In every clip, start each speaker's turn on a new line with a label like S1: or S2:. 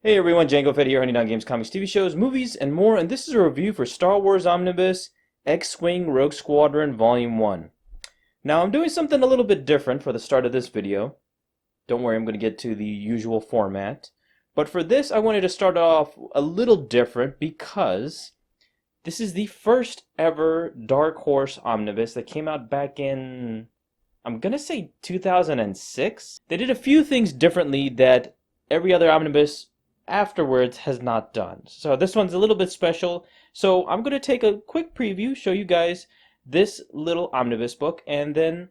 S1: Hey everyone, Django Fett here, Honey Games, Comics, TV shows, movies, and more, and this is a review for Star Wars Omnibus X-Wing Rogue Squadron Volume 1. Now, I'm doing something a little bit different for the start of this video. Don't worry, I'm going to get to the usual format. But for this, I wanted to start off a little different because this is the first ever Dark Horse Omnibus that came out back in, I'm going to say 2006. They did a few things differently that every other omnibus afterwards has not done. So this one's a little bit special. So I'm going to take a quick preview, show you guys this little omnibus book, and then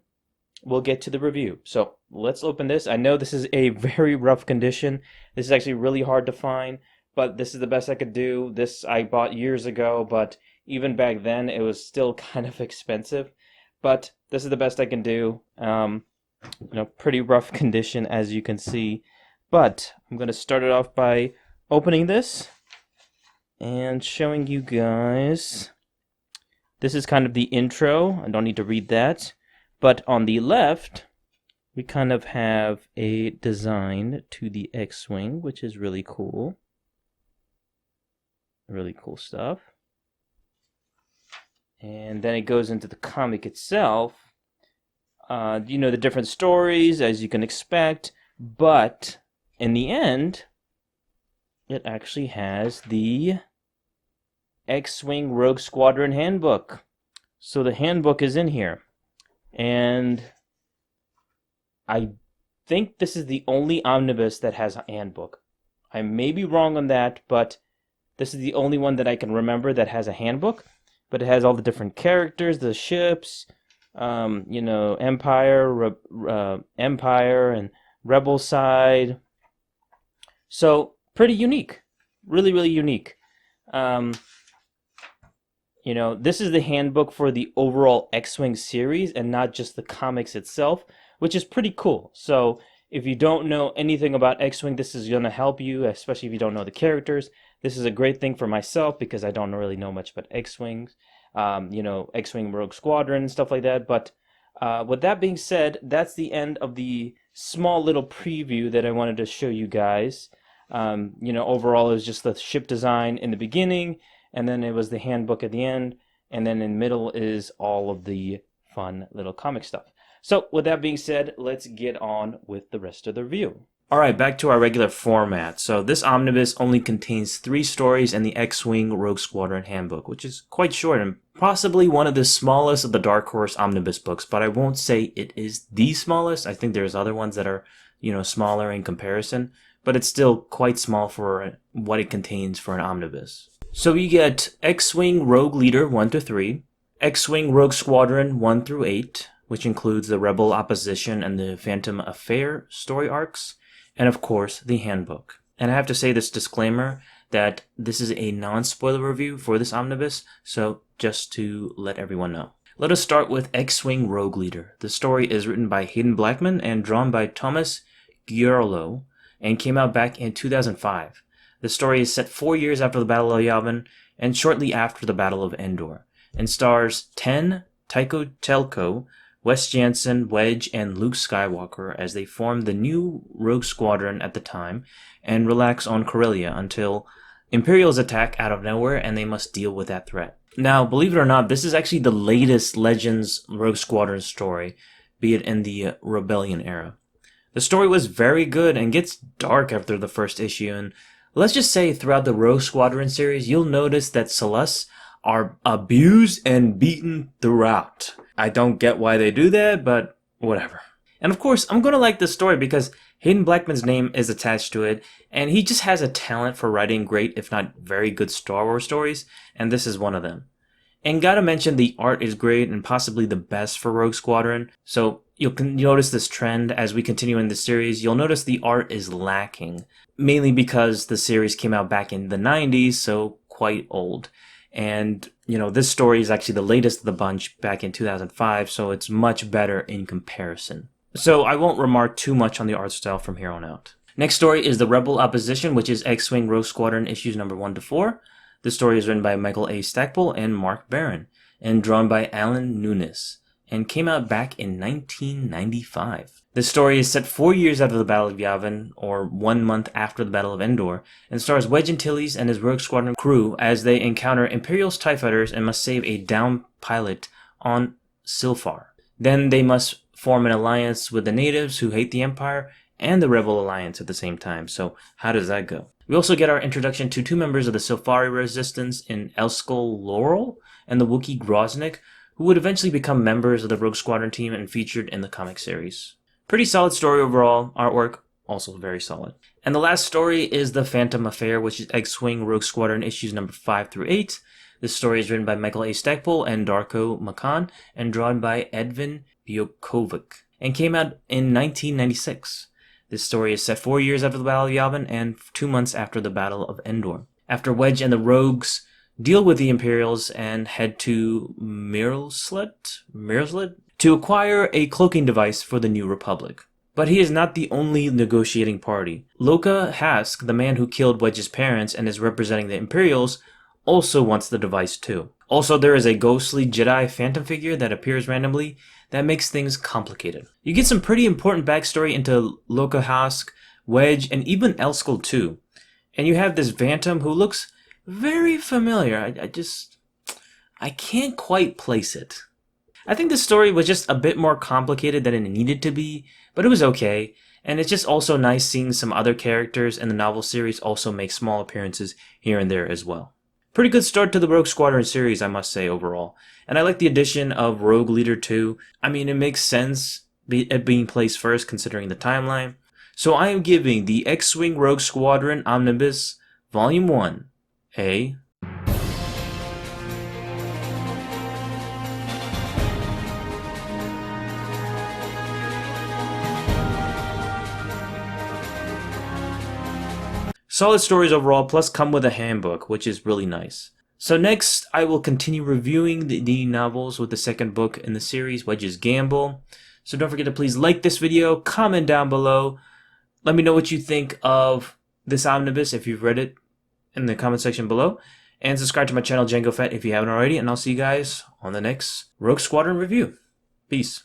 S1: we'll get to the review. So let's open this. I know this is a very rough condition. This is actually really hard to find, but this is the best I could do. This I bought years ago, but even back then it was still kind of expensive. But this is the best I can do. Pretty rough condition as you can see. But I'm going to start it off by opening this and showing you guys. This is kind of the intro. I don't need to read that. But on the left, we kind of have a design to the X-Wing, which is really cool. Really cool stuff. And then it goes into the comic itself. The different stories, as you can expect. But in the end, it actually has the X-Wing Rogue Squadron Handbook. So the handbook is in here. And I think this is the only omnibus that has a handbook. I may be wrong on that, but this is the only one that I can remember that has a handbook. But it has all the different characters, the ships, Empire, Empire, and Rebel side. So pretty unique, really, really unique. This is the handbook for the overall X-Wing series and not just the comics itself, which is pretty cool. So if you don't know anything about X-Wing, this is going to help you, especially if you don't know the characters. This is a great thing for myself because I don't really know much about X-Wings, X-Wing Rogue Squadron and stuff like that. But with that being said, that's the end of the small little preview that I wanted to show you guys. Overall it was just the ship design in the beginning, and then it was the handbook at the end, and then in the middle is all of the fun little comic stuff. So with that being said, let's get on with the rest of the review. Alright, back to our regular format. So this omnibus only contains 3 stories in the X-Wing Rogue Squadron Handbook, which is quite short and possibly one of the smallest of the Dark Horse omnibus books, but I won't say it is the smallest. I think there's other ones that are, smaller in comparison, but it's still quite small for what it contains for an omnibus. So you get X-Wing Rogue Leader 1 to 3, X-Wing Rogue Squadron 1 through 8, which includes the Rebel Opposition and the Phantom Affair story arcs, and of course, the handbook. And I have to say this disclaimer that this is a non-spoiler review for this omnibus, so just to let everyone know. Let us start with X-Wing Rogue Leader. The story is written by Hayden Blackman and drawn by Thomas Giarlo, and came out back in 2005. The story is set 4 years after the Battle of Yavin and shortly after the Battle of Endor, and stars Ten, Tycho Telko, Wes Jansen, Wedge, and Luke Skywalker as they form the new Rogue Squadron at the time and relax on Corellia until Imperials attack out of nowhere and they must deal with that threat. Now, believe it or not, this is actually the latest Legends Rogue Squadron story, be it in the Rebellion era. The story was very good and gets dark after the first issue, and let's just say throughout the Rogue Squadron series, you'll notice that Celeste are abused and beaten throughout. I don't get why they do that, but whatever. And of course, I'm going to like this story because Hayden Blackman's name is attached to it, and he just has a talent for writing great, if not very good Star Wars stories, and this is one of them. And gotta mention, the art is great and possibly the best for Rogue Squadron, so you'll notice this trend as we continue in the series. You'll notice the art is lacking, mainly because the series came out back in the 90s, so quite old. And, this story is actually the latest of the bunch back in 2005, so it's much better in comparison. So I won't remark too much on the art style from here on out. Next story is The Rebel Opposition, which is X-Wing Rogue Squadron issues number 1 to 4. The story is written by Michael A. Stackpole and Mark Barron, and drawn by Alan Nunes. and came out back in 1995. The story is set 4 years after the Battle of Yavin, or 1 month after the Battle of Endor, and stars Wedge Antilles and his Rogue Squadron crew as they encounter Imperial's TIE fighters and must save a downed pilot on Silfar. Then they must form an alliance with the natives who hate the Empire and the Rebel Alliance at the same time. So how does that go? We also get our introduction to 2 members of the Silfari Resistance in Elskol Laurel and the Wookiee Groznik, who would eventually become members of the Rogue Squadron team and featured in the comic series. Pretty solid story overall. Artwork also very solid. And the last story is The Phantom Affair, which is X-Wing Rogue Squadron issues number 5 through 8. This story is written by Michael A. Stackpole and Darko Makan and drawn by Edvin Bjokovic and came out in 1996. This story is set 4 years after the Battle of Yavin and 2 months after the Battle of Endor. After Wedge and the Rogues deal with the Imperials and head to Mirsled to acquire a cloaking device for the New Republic. But he is not the only negotiating party. Loka Hask, the man who killed Wedge's parents and is representing the Imperials, also wants the device too. Also, there is a ghostly Jedi Phantom figure that appears randomly that makes things complicated. You get some pretty important backstory into Loka Hask, Wedge, and even Elskol too. And you have this Phantom who looks very familiar. I can't quite place it. I think the story was just a bit more complicated than it needed to be, but it was okay. And it's just also nice seeing some other characters in the novel series also make small appearances here and there as well. Pretty good start to the Rogue Squadron series, I must say, overall. And I like the addition of Rogue Leader 2. I mean, it makes sense it being placed first considering the timeline. So I am giving the X-Wing Rogue Squadron Omnibus Volume 1 a... Solid stories overall, plus come with a handbook, which is really nice. So next, I will continue reviewing the novels with the second book in the series, Wedge's Gamble. So don't forget to please like this video, comment down below, let me know what you think of this omnibus if you've read it in the comment section below, and subscribe to my channel Django Fett if you haven't already, and I'll see you guys on the next Rogue Squadron review. Peace.